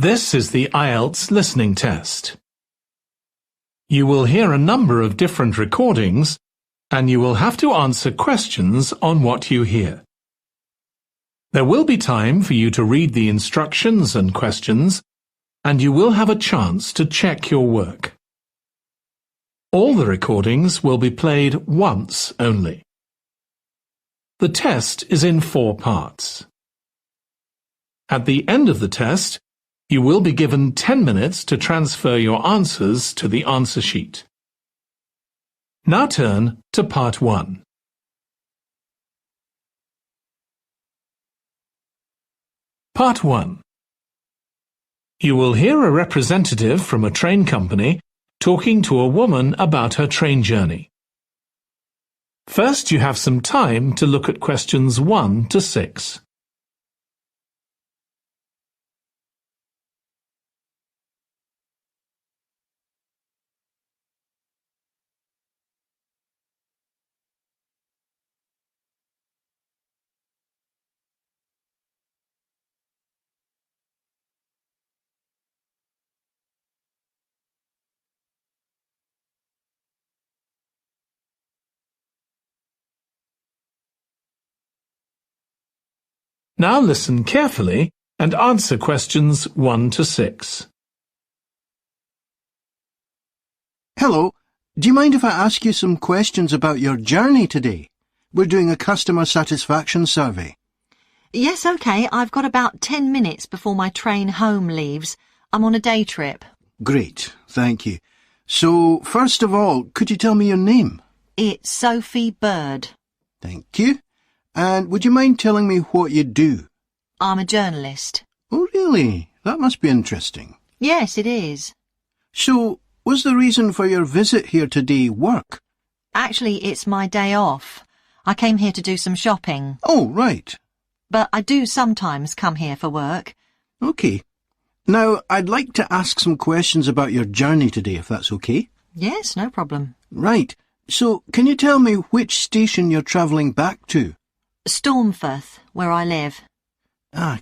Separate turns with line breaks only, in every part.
This is the IELTS listening test. You will hear a number of different recordings, and you will have to answer questions on what you hear. There will be time for you to read the instructions and questions, and you will have a chance to check your work. All the recordings will be played once only. The test is in 4 parts. At the end of the test, you will be given 10 minutes to transfer your answers to the answer sheet. Now turn to Part 1. Part 1. You will hear a representative from a train company talking to a woman about her train journey. First, you have some time to look at questions 1 to 6. Now listen carefully and answer questions 1 to 6.
Hello, do you mind if I ask you some questions about your journey today? We're doing a customer satisfaction survey.
Yes, OK. I've got about 10 minutes before my train home leaves. I'm on a day trip.
Great, thank you. So, first of all, could you tell me your name?
It's Sophie Bird.
Thank you. And would you mind telling me what you do?
I'm a journalist.
Oh, really? That must be interesting.
Yes, it is.
So, was the reason for your visit here today work?
Actually, it's my day off. I came here to do some shopping.
Oh, right.
But I do sometimes come here for work.
OK. Now, I'd like to ask some questions about your journey today, if that's OK.
Yes, no problem.
Right. So, can you tell me which station you're travelling back to?
Stormforth, where I live.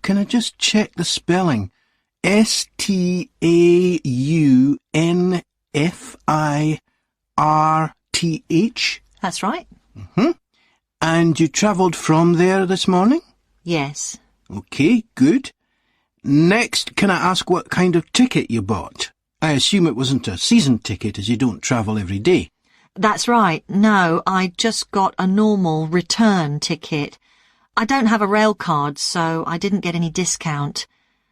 Can I just check the spelling? Staunfirth?
That's right.
And you travelled from there this morning?
Yes.
OK, good. Next, can I ask what kind of ticket you bought? I assume it wasn't a season ticket as you don't travel every day.
That's right. No, I just got a normal return ticket. I don't have a rail card, so I didn't get any discount.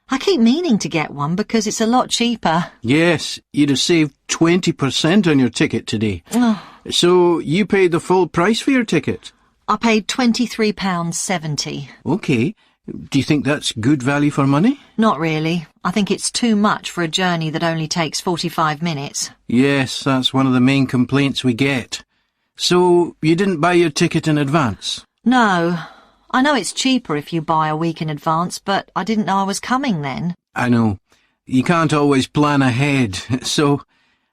I keep meaning to get one because it's a lot cheaper.
Yes, you'd have saved 20% on your ticket today. So you paid the full price for your ticket?
I paid £23.70.
OK. Do you think that's good value for money?
Not really. I think it's too much for a journey that only takes 45 minutes.
Yes, that's one of the main complaints we get. So, you didn't buy your ticket in advance?
No. I know it's cheaper if you buy a week in advance, but I didn't know I was coming then.
I know. You can't always plan ahead. So,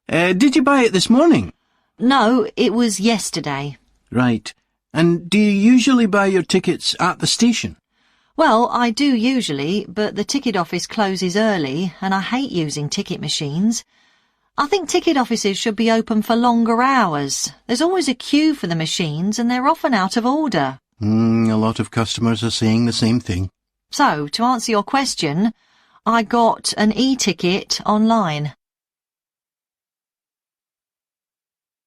did you buy it this morning?
No, it was yesterday.
Right. And do you usually buy your tickets at the station?
Well, I do usually, but the ticket office closes early, and I hate using ticket machines. I think ticket offices should be open for longer hours. There's always a queue for the machines, and they're often out of order.
A lot of customers are saying the same thing.
So, to answer your question, I got an e-ticket online.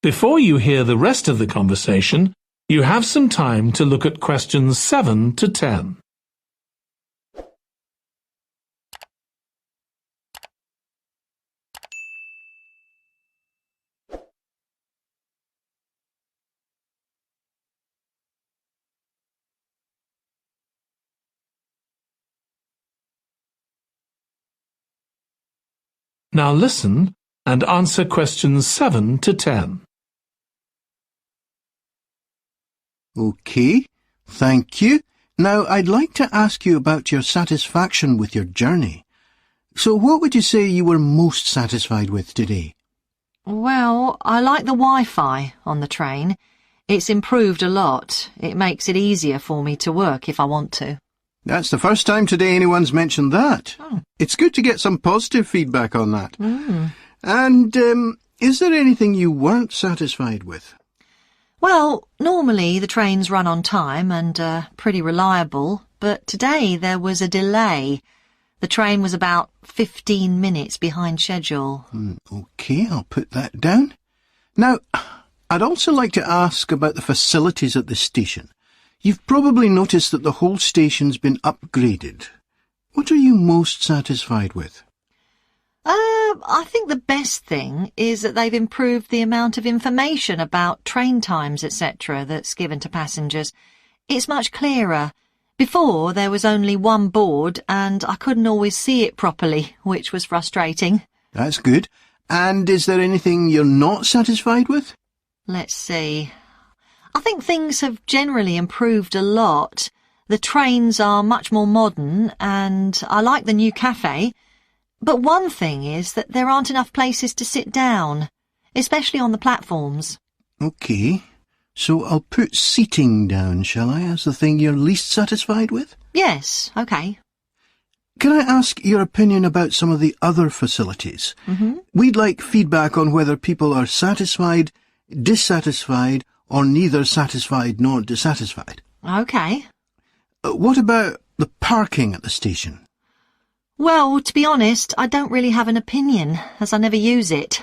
Before you hear the rest of the conversation, you have some time to look at questions 7 to 10. Now listen and answer questions 7 to 10.
OK, thank you. Now I'd like to ask you about your satisfaction with your journey. So what would you say you were most satisfied with today?
Well, I like the Wi-Fi on the train. It's improved a lot. It makes it easier for me to work if I want to.
That's the first time today anyone's mentioned that.
Oh.
It's good to get some positive feedback on that.
Mm.
And is there anything you weren't satisfied with?
Well, normally the trains run on time and are pretty reliable, but today there was a delay. The train was about 15 minutes behind schedule.
OK, I'll put that down. Now, I'd also like to ask about the facilities at the station. You've probably noticed that the whole station's been upgraded. What are you most satisfied with?
I think the best thing is that they've improved the amount of information about train times, etc. that's given to passengers. It's much clearer. Before, there was only one board and I couldn't always see it properly, which was frustrating.
That's good. And is there anything you're not satisfied with?
Let's see. I think things have generally improved a lot. The trains are much more modern and I like the new cafe. But one thing is that there aren't enough places to sit down, especially on the platforms.
OK, so I'll put seating down, shall I, as the thing you're least satisfied with?
Yes, OK.
Can I ask your opinion about some of the other facilities? We'd like feedback on whether people are satisfied, dissatisfied, or neither satisfied nor dissatisfied.
OK.
What about the parking at the station?
Well, to be honest, I don't really have an opinion, as I never use it.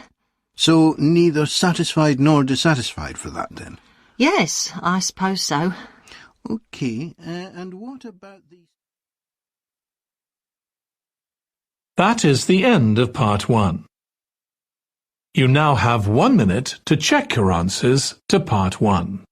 So neither satisfied nor dissatisfied for that, then?
Yes, I suppose so.
OK, and what about the...
That is the end of part 1. You now have 1 minute to check your answers to part 1.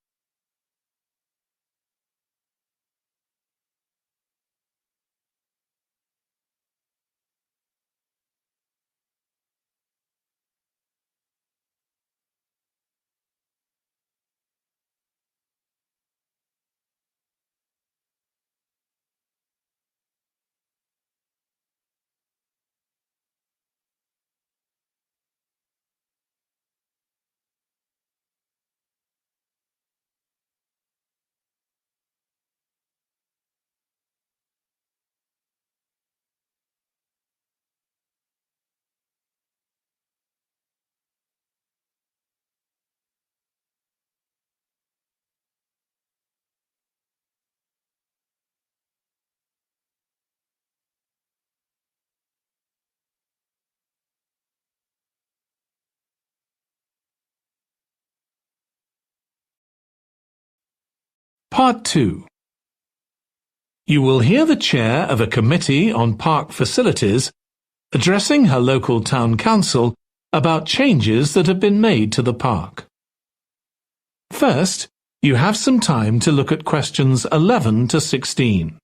Part 2. You will hear the chair of a committee on park facilities addressing her local town council about changes that have been made to the park. First, you have some time to look at questions 11 to 16.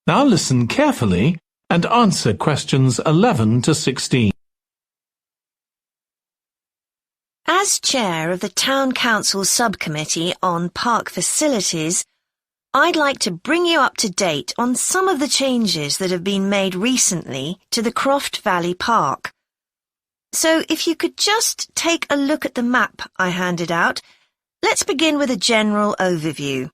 Now listen carefully and answer questions 11 to 16.
As chair of the Town Council Subcommittee on Park Facilities, I'd like to bring you up to date on some of the changes that have been made recently to the Croft Valley Park. So if you could just take a look at the map I handed out, let's begin with a general overview.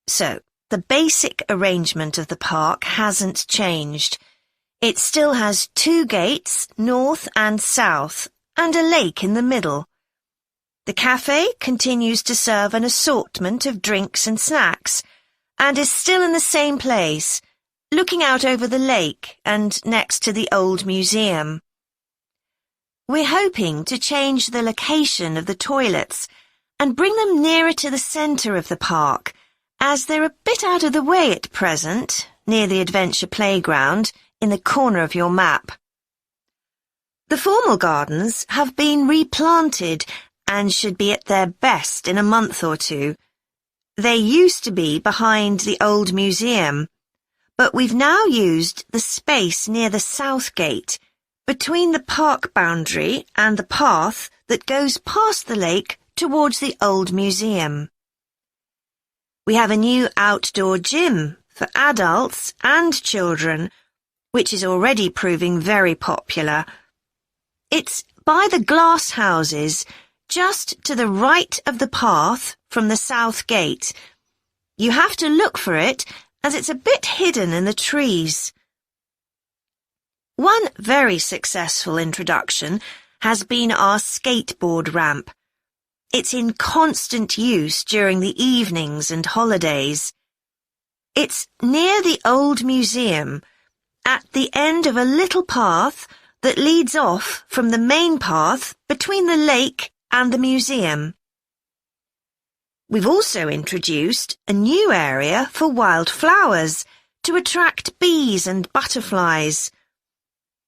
So, the basic arrangement of the park hasn't changed. It still has 2 gates, north and south, and a lake in the middle. The cafe continues to serve an assortment of drinks and snacks, and is still in the same place, looking out over the lake and next to the old museum. We're hoping to change the location of the toilets and bring them nearer to the centre of the park, as they're a bit out of the way at present, near the adventure playground, in the corner of your map. The formal gardens have been replanted and should be at their best in a month or 2. They used to be behind the old museum, but we've now used the space near the south gate between the park boundary and the path that goes past the lake towards the old museum. We have a new outdoor gym for adults and children, which is already proving very popular. It's by the glass houses, just to the right of the path from the south gate. You have to look for it, as it's a bit hidden in the trees. One very successful introduction has been our skateboard ramp. It's in constant use during the evenings and holidays. It's near the old museum, at the end of a little path that leads off from the main path between the lake and the museum. We've also introduced a new area for wildflowers to attract bees and butterflies.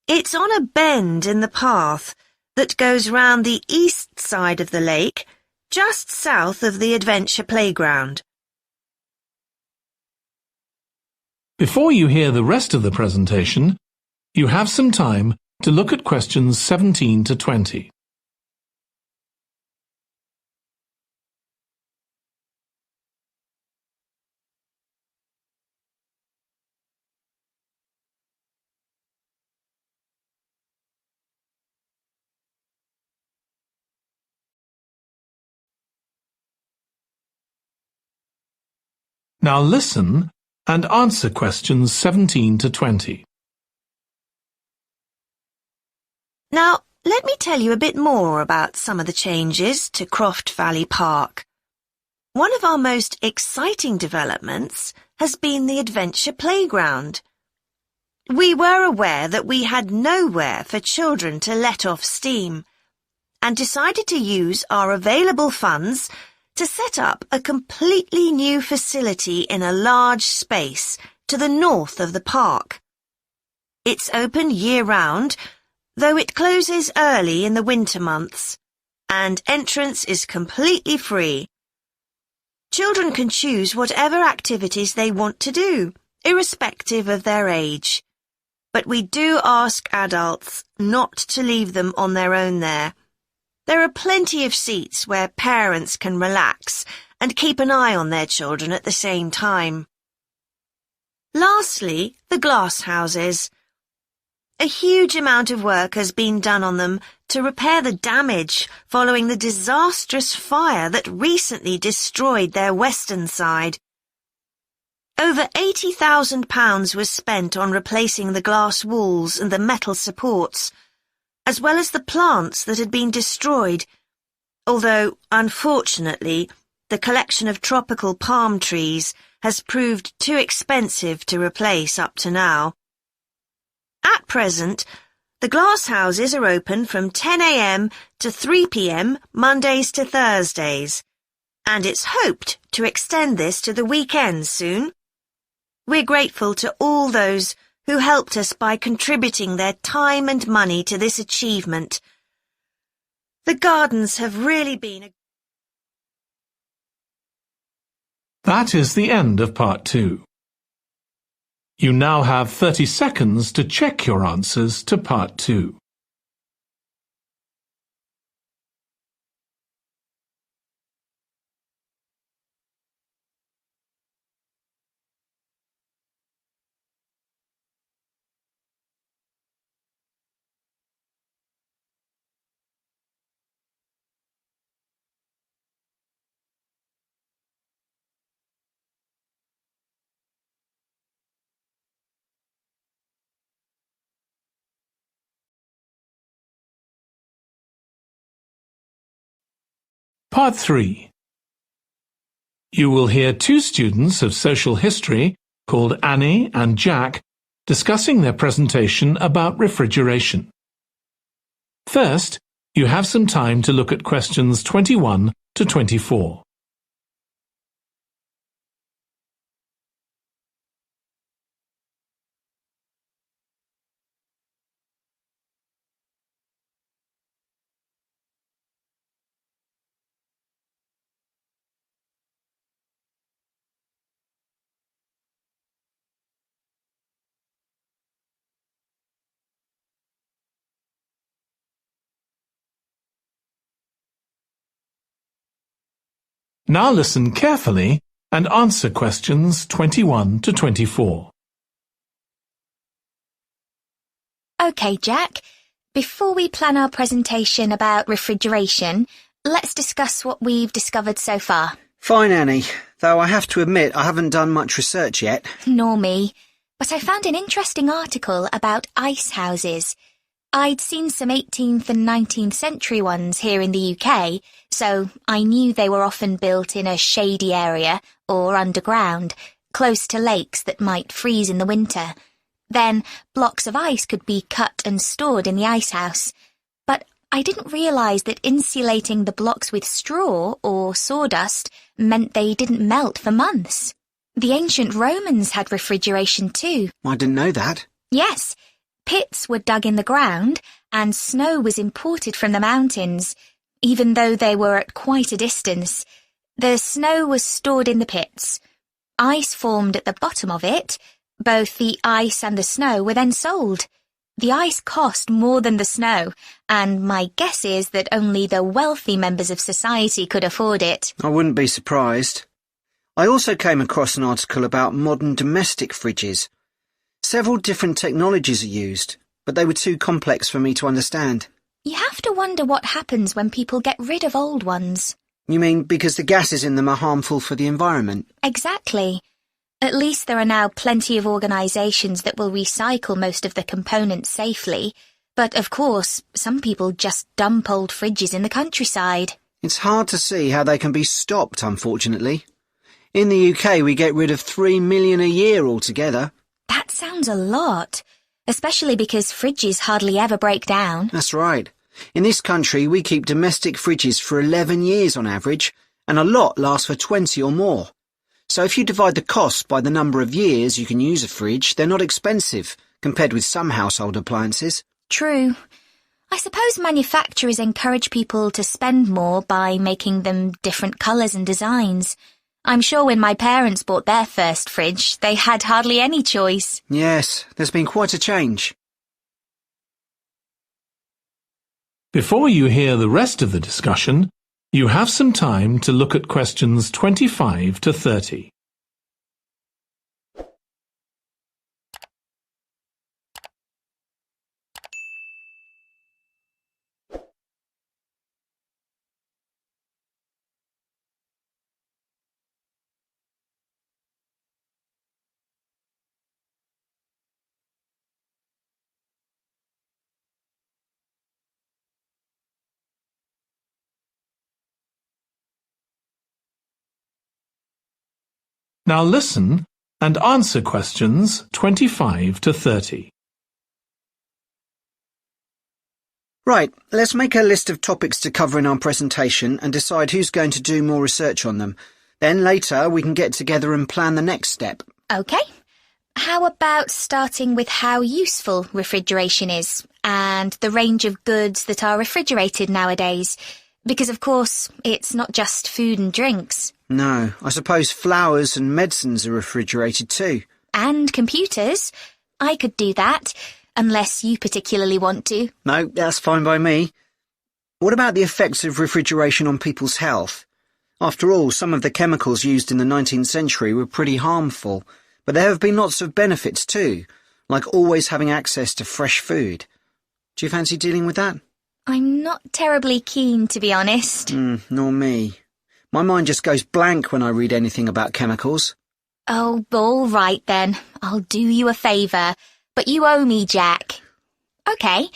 It's on a bend in the path that goes round the east side of the lake, just south of the adventure playground.
Before you hear the rest of the presentation, you have some time to look at questions 17 to 20. Now listen and answer questions 17 to 20.
Now, let me tell you a bit more about some of the changes to Croft Valley Park. One of our most exciting developments has been the adventure playground. We were aware that we had nowhere for children to let off steam, and decided to use our available funds to set up a completely new facility in a large space to the north of the park. It's open year-round, though it closes early in the winter months, and entrance is completely free. Children can choose whatever activities they want to do, irrespective of their age. But we do ask adults not to leave them on their own there. There are plenty of seats where parents can relax and keep an eye on their children at the same time. Lastly, the glass houses. A huge amount of work has been done on them to repair the damage following the disastrous fire that recently destroyed their western side. Over £80,000 was spent on replacing the glass walls and the metal supports, as well as the plants that had been destroyed, although, unfortunately, the collection of tropical palm trees has proved too expensive to replace up to now. At present, the glass houses are open from 10 a.m. to 3 p.m. Mondays to Thursdays, and it's hoped to extend this to the weekends soon. We're grateful to all those who helped us by contributing their time and money to this achievement. The gardens have really been a...
That is the end of part 2. You now have 30 seconds to check your answers to part 2. Part 3. You will hear two students of social history called Annie and Jack discussing their presentation about refrigeration. First, you have some time to look at questions 21 to 24. Now listen carefully and answer questions 21 to 24.
OK, Jack. Before we plan our presentation about refrigeration, let's discuss what we've discovered so far.
Fine, Annie, though I have to admit I haven't done much research yet.
Nor me. But I found an interesting article about ice houses. I'd seen some 18th and 19th century ones here in the UK, so I knew they were often built in a shady area or underground, close to lakes that might freeze in the winter. Then blocks of ice could be cut and stored in the ice house. But I didn't realise that insulating the blocks with straw or sawdust meant they didn't melt for months. The ancient Romans had refrigeration too.
I didn't know that.
Yes. Pits were dug in the ground, and snow was imported from the mountains, even though they were at quite a distance. The snow was stored in the pits. Ice formed at the bottom of it. Both the ice and the snow were then sold. The ice cost more than the snow, and my guess is that only the wealthy members of society could afford it.
I wouldn't be surprised. I also came across an article about modern domestic fridges. Several different technologies are used, but they were too complex for me to understand.
You have to wonder what happens when people get rid of old ones.
You mean because the gases in them are harmful for the environment?
Exactly. At least there are now plenty of organisations that will recycle most of the components safely. But of course, some people just dump old fridges in the countryside.
It's hard to see how they can be stopped, unfortunately. In the UK, we get rid of 3 million a year altogether.
That sounds a lot, especially because fridges hardly ever break down.
That's right. In this country, we keep domestic fridges for 11 years on average, and a lot lasts for 20 or more. So if you divide the cost by the number of years you can use a fridge, they're not expensive, compared with some household appliances.
True. I suppose manufacturers encourage people to spend more by making them different colours and designs. I'm sure when my parents bought their first fridge, they had hardly any choice.
Yes, there's been quite a change.
Before you hear the rest of the discussion, you have some time to look at questions 25 to 30. Now listen and answer questions 25 to 30.
Right, let's make a list of topics to cover in our presentation and decide who's going to do more research on them. Then later we can get together and plan the next step.
OK. How about starting with how useful refrigeration is and the range of goods that are refrigerated nowadays? Because, of course, it's not just food and drinks.
No, I suppose flowers and medicines are refrigerated too.
And computers. I could do that, unless you particularly want to.
No, that's fine by me. What about the effects of refrigeration on people's health? After all, some of the chemicals used in the 19th century were pretty harmful, but there have been lots of benefits too, like always having access to fresh food. Do you fancy dealing with that?
I'm not terribly keen, to be honest.
Nor me. My mind just goes blank when I read anything about chemicals.
Oh, all right then. I'll do you a favour. But you owe me, Jack. OK.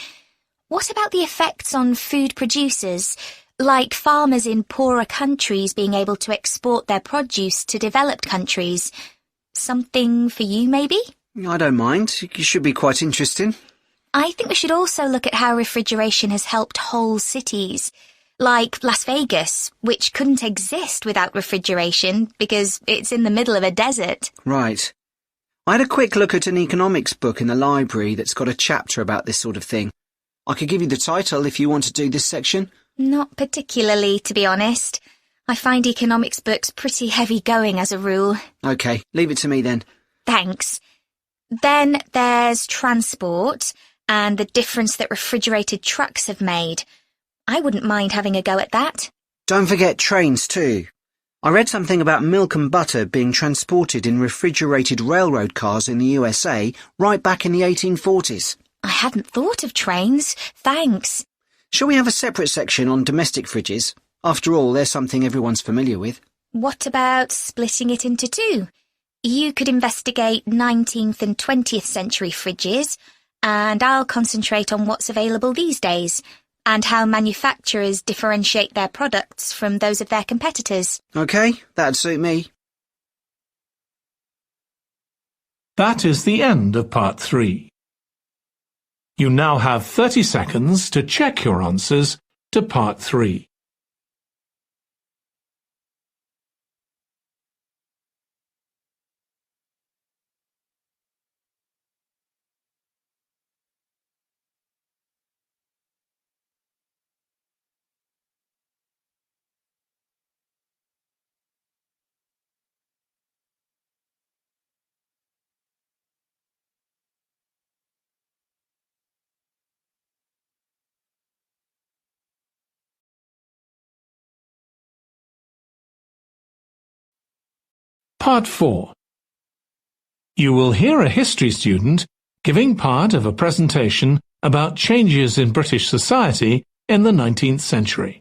What about the effects on food producers, like farmers in poorer countries being able to export their produce to developed countries? Something for you, maybe?
I don't mind. It should be quite interesting.
I think we should also look at how refrigeration has helped whole cities, like Las Vegas, which couldn't exist without refrigeration because it's in the middle of a desert.
Right. I had a quick look at an economics book in the library that's got a chapter about this sort of thing. I could give you the title if you want to do this section.
Not particularly, to be honest. I find economics books pretty heavy going as a rule.
OK, leave it to me then.
Thanks. Then there's transport and the difference that refrigerated trucks have made. I wouldn't mind having a go at that.
Don't forget trains too. I read something about milk and butter being transported in refrigerated railroad cars in the USA right back in the 1840s.
I hadn't thought of trains. Thanks.
Shall we have a separate section on domestic fridges? After all, they're something everyone's familiar with.
What about splitting it into two? You could investigate 19th and 20th century fridges, and I'll concentrate on what's available these days, and how manufacturers differentiate their products from those of their competitors.
OK, that'd suit me.
That is the end of part 3. You now have 30 seconds to check your answers to part 3. Part 4. You will hear a history student giving part of a presentation about changes in British society in the 19th century.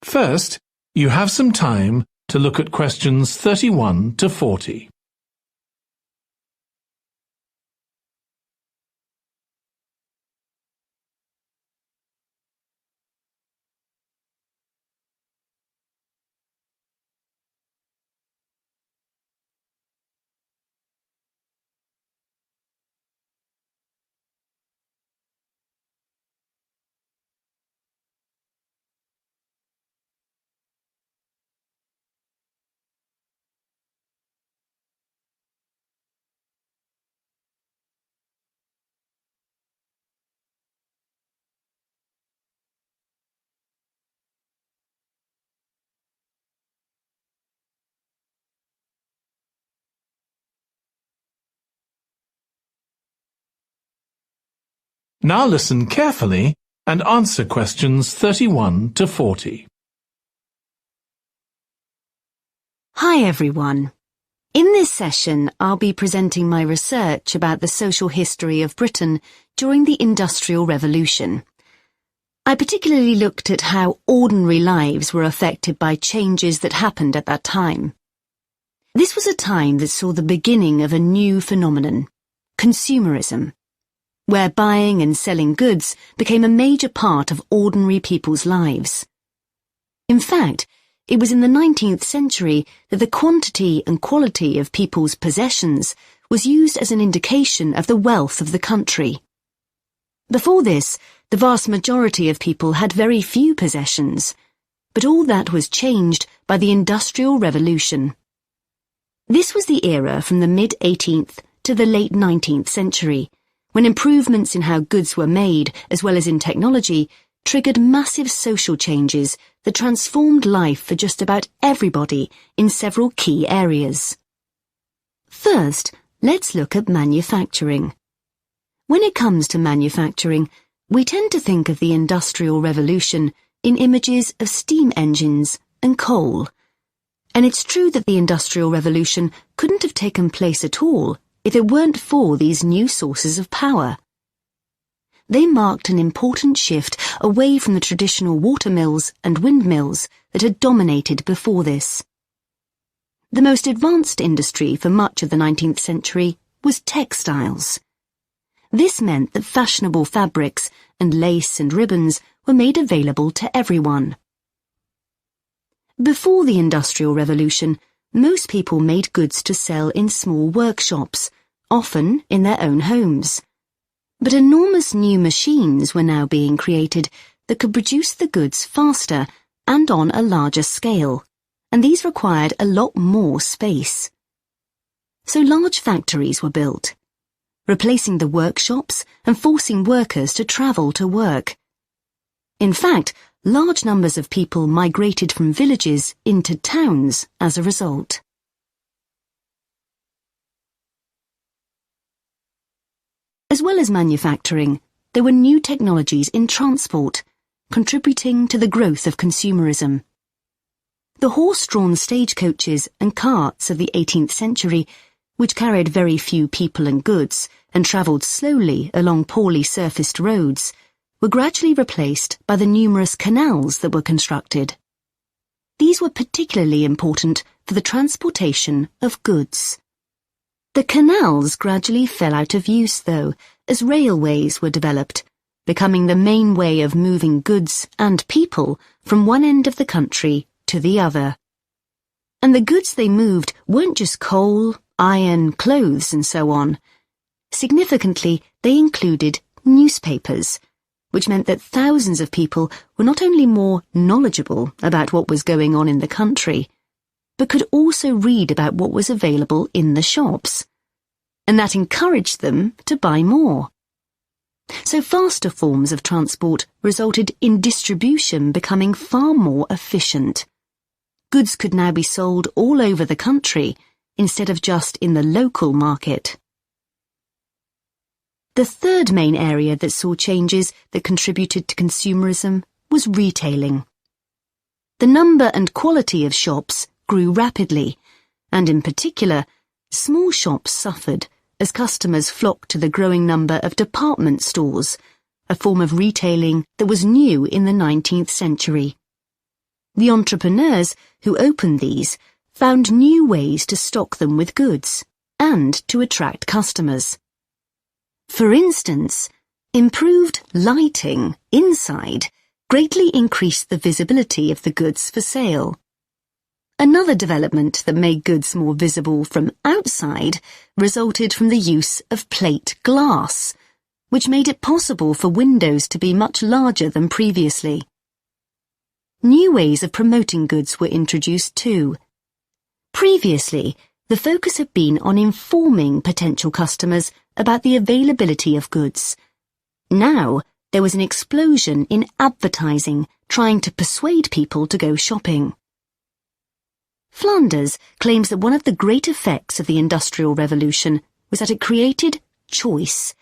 First, you have some time to look at questions 31 to 40. Now listen carefully and answer questions 31 to 40.
Hi everyone. In this session, I'll be presenting my research about the social history of Britain during the Industrial Revolution. I particularly looked at how ordinary lives were affected by changes that happened at that time. This was a time that saw the beginning of a new phenomenon, consumerism, where buying and selling goods became a major part of ordinary people's lives. In fact, it was in the 19th century that the quantity and quality of people's possessions was used as an indication of the wealth of the country. Before this, the vast majority of people had very few possessions, but all that was changed by the Industrial Revolution. This was the era from the mid-18th to the late 19th century, when improvements in how goods were made, as well as in technology, triggered massive social changes that transformed life for just about everybody in several key areas. First, let's look at manufacturing. When it comes to manufacturing, we tend to think of the Industrial Revolution in images of steam engines and coal. And it's true that the Industrial Revolution couldn't have taken place at all if it weren't for these new sources of power. They marked an important shift away from the traditional watermills and windmills that had dominated before this. The most advanced industry for much of the 19th century was textiles. This meant that fashionable fabrics and lace and ribbons were made available to everyone. Before the Industrial Revolution, most people made goods to sell in small workshops, often in their own homes. But enormous new machines were now being created that could produce the goods faster and on a larger scale, and these required a lot more space. So large factories were built, replacing the workshops and forcing workers to travel to work. In fact, large numbers of people migrated from villages into towns as a result. As well as manufacturing, there were new technologies in transport, contributing to the growth of consumerism. The horse-drawn stagecoaches and carts of the 18th century, which carried very few people and goods and travelled slowly along poorly surfaced roads, were gradually replaced by the numerous canals that were constructed. These were particularly important for the transportation of goods. The canals gradually fell out of use, though, as railways were developed, becoming the main way of moving goods and people from one end of the country to the other. And the goods they moved weren't just coal, iron, clothes, and so on. Significantly, they included newspapers, which meant that thousands of people were not only more knowledgeable about what was going on in the country, but could also read about what was available in the shops, and that encouraged them to buy more. So faster forms of transport resulted in distribution becoming far more efficient. Goods could now be sold all over the country instead of just in the local market. The third main area that saw changes that contributed to consumerism was retailing. The number and quality of shops grew rapidly, and in particular, small shops suffered as customers flocked to the growing number of department stores, a form of retailing that was new in the 19th century. The entrepreneurs who opened these found new ways to stock them with goods and to attract customers. For instance, improved lighting inside greatly increased the visibility of the goods for sale. Another development that made goods more visible from outside resulted from the use of plate glass, which made it possible for windows to be much larger than previously. New ways of promoting goods were introduced too. Previously, the focus had been on informing potential customers about the availability of goods. Now, there was an explosion in advertising trying to persuade people to go shopping. Flanders claims that one of the great effects of the Industrial Revolution was that it created choice.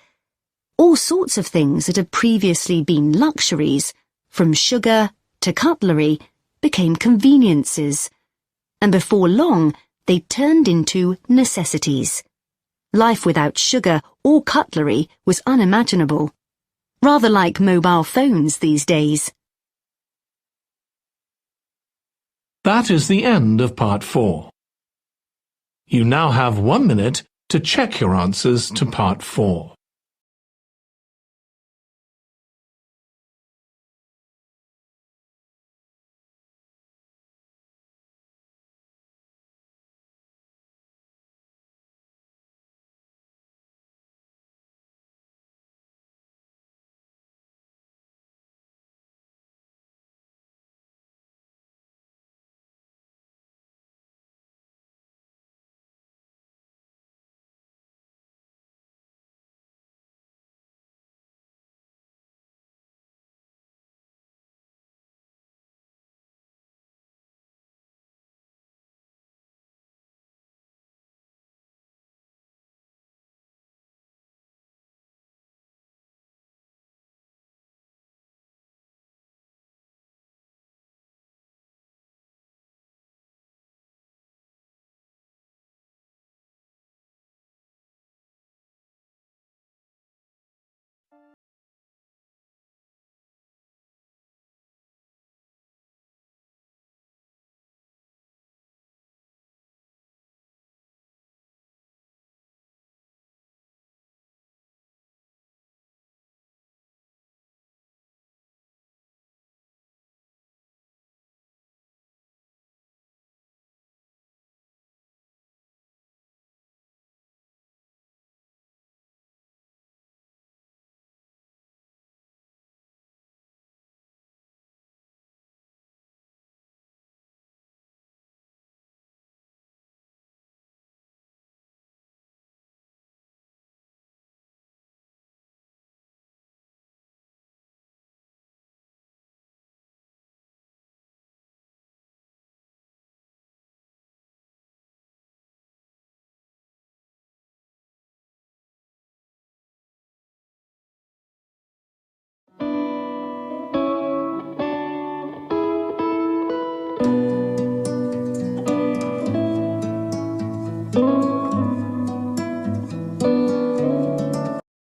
All sorts of things that had previously been luxuries, from sugar to cutlery, became conveniences, and before long they turned into necessities. Life without sugar or cutlery was unimaginable, rather like mobile phones these days.
That is the end of part 4. You now have 1 minute to check your answers to part 4.